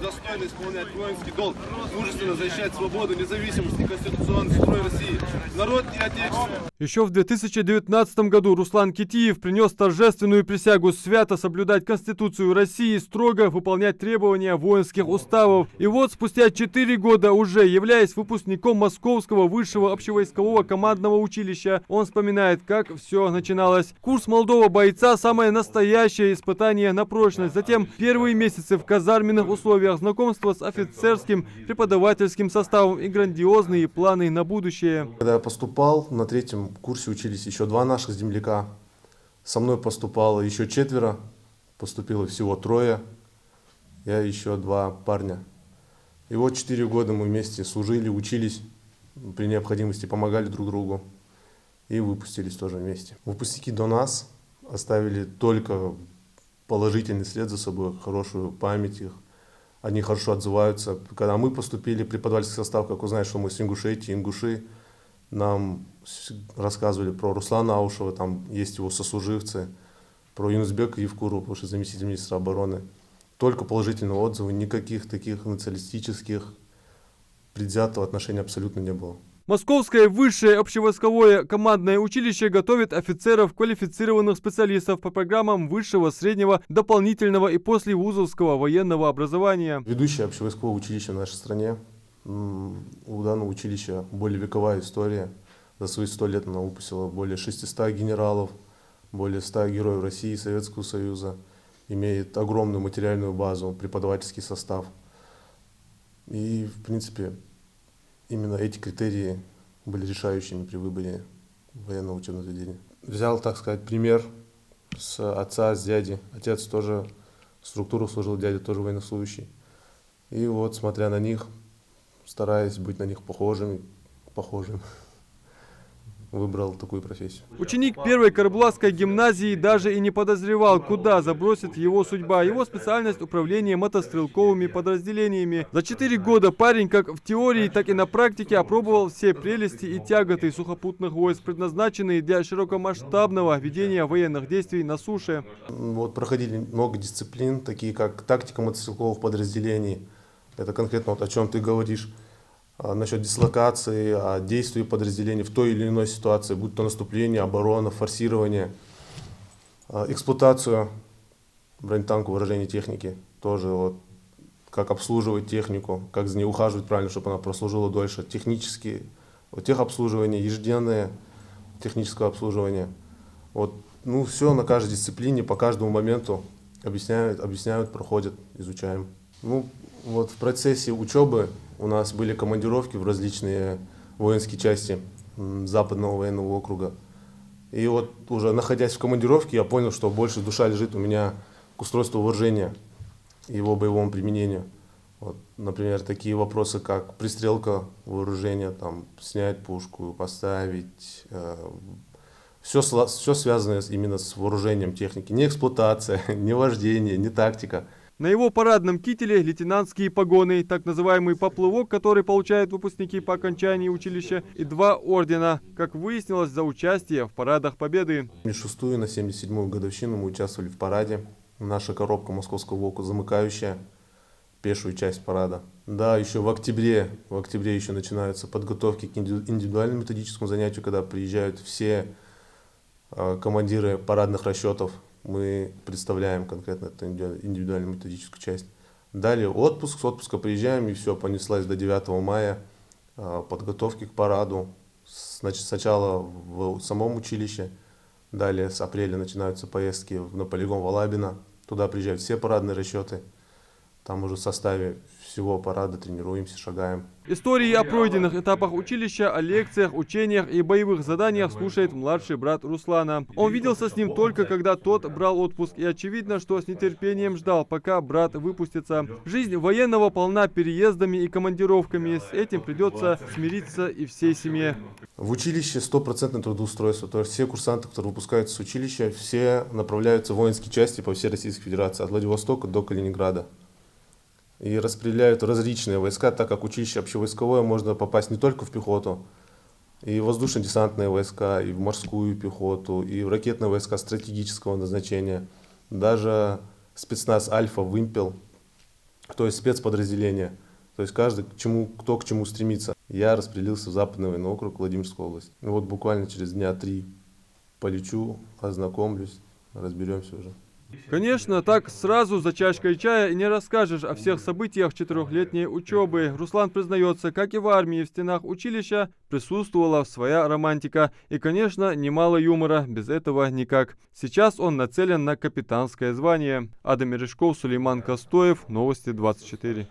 Достойно исполнять воинский долг, мужественно защищать свободу, независимость и конституционный строй России, народ и отечество. Еще в 2019 году Руслан Китиев принес торжественную присягу свято соблюдать Конституцию России, строго выполнять требования воинских уставов. И вот спустя 4 года, уже являясь выпускником Московского высшего общевойскового командного училища, он вспоминает, как все начиналось. Курс молодого бойца – самое настоящее испытание на прочность. Затем первые месяцы в казарменных условиях, знакомство с офицерским, преподавательским составом и грандиозные планы на будущее. Когда я поступал, на 3-м курсе учились еще 2 наших земляка. Со мной поступало еще 4, поступило всего 3, я еще 2 парня. И вот 4 года мы вместе служили, учились, при необходимости помогали друг другу и выпустились тоже вместе. Выпускники до нас оставили только положительный след за собой, хорошую память их. Они хорошо отзываются. Когда мы поступили, преподавательский состав, как узнать, что мы с Ингушетии, ингуши, нам рассказывали про Руслана Аушева, там есть его сослуживцы, про Юнусбека Евкурова, бывший заместитель министра обороны. Только положительные отзывы, никаких таких националистических, предвзятого отношения абсолютно не было. Московское высшее общевойсковое командное училище готовит офицеров, квалифицированных специалистов по программам высшего, среднего, дополнительного и послевузовского военного образования. Ведущее общевойсковое училище в нашей стране. У данного училища более вековая история. За свои 100 лет она выпустила более 600 генералов, более 100 героев России и Советского Союза. Имеет огромную материальную базу, преподавательский состав. И, в принципе, именно эти критерии были решающими при выборе военного учебного заведения. Взял, так сказать, пример с отца, с дяди. Отец тоже в структуру служил, дядя тоже военнослужащий. И вот, смотря на них, стараясь быть на них похожим, выбрал такую профессию. Ученик первой Карабулакской гимназии даже и не подозревал, куда забросит его судьба. Его специальность — управление мотострелковыми подразделениями. За 4 года парень как в теории, так и на практике опробовал все прелести и тяготы сухопутных войск, предназначенные для широкомасштабного ведения военных действий на суше. Вот проходили много дисциплин, такие как тактика мотострелковых подразделений. Это конкретно вот о чем ты говоришь. Насчет дислокации, действий подразделений в той или иной ситуации, будь то наступление, оборона, форсирование, эксплуатацию бронетанкового вооружения техники, тоже вот, как обслуживать технику, как за ней ухаживать правильно, чтобы она прослужила дольше, технические, вот, техобслуживание, ежедневное техническое обслуживание. Вот, ну, все на каждой дисциплине, по каждому моменту объясняют, проходят, изучаем. Ну, вот в процессе учебы у нас были командировки в различные воинские части Западного военного округа. И вот уже находясь в командировке, я понял, что больше душа лежит у меня к устройству вооружения и его боевому применению. Вот, например, такие вопросы, как пристрелка вооружения, там, снять пушку, поставить. Все связанное именно с вооружением техники. Не эксплуатация, не вождение, не тактика. На его парадном кителе лейтенантские погоны, так называемый поплывок, который получают выпускники по окончании училища, и 2 ордена, как выяснилось, за участие в парадах Победы. На 76-ю, на 77-ю годовщину мы участвовали в параде. Наша коробка Московского ВОКа замыкающая пешую часть парада. Да, еще в октябре еще начинаются подготовки к индивидуальному методическому занятию, когда приезжают все командиры парадных расчетов. Мы представляем конкретно эту индивидуальную методическую часть. Далее отпуск, с отпуска приезжаем, и все, понеслась до 9 мая подготовки к параду. Значит, сначала в самом училище, далее с апреля начинаются поездки на полигон Валабино. Туда приезжают все парадные расчеты. Там уже в составе всего парада тренируемся, шагаем. Истории о пройденных этапах училища, о лекциях, учениях и боевых заданиях слушает младший брат Руслана. Он виделся с ним только когда тот брал отпуск, и очевидно, что с нетерпением ждал, пока брат выпустится. Жизнь военного полна переездами и командировками, с этим придется смириться и всей семье. В училище 100% трудоустройство, то есть все курсанты, которые выпускаются с училища, все направляются в воинские части по всей Российской Федерации, от Владивостока до Калининграда. И распределяют различные войска, так как училище общевойсковое, можно попасть не только в пехоту, и в воздушно-десантные войска, и в морскую пехоту, и в ракетные войска стратегического назначения. Даже спецназ «Альфа», «Вымпел», то есть спецподразделения. То есть каждый кто к чему стремится. Я распределился в Западный военный округ, Владимирская область. И вот буквально через дня 3 полечу, ознакомлюсь, разберемся уже. Конечно, так сразу за чашкой чая и не расскажешь о всех событиях четырехлетней учебы. Руслан признается, как и в армии, в стенах училища присутствовала своя романтика. И, конечно, немало юмора, без этого никак. Сейчас он нацелен на капитанское звание. Адам Мережков, Сулейман Костоев, Новости 24.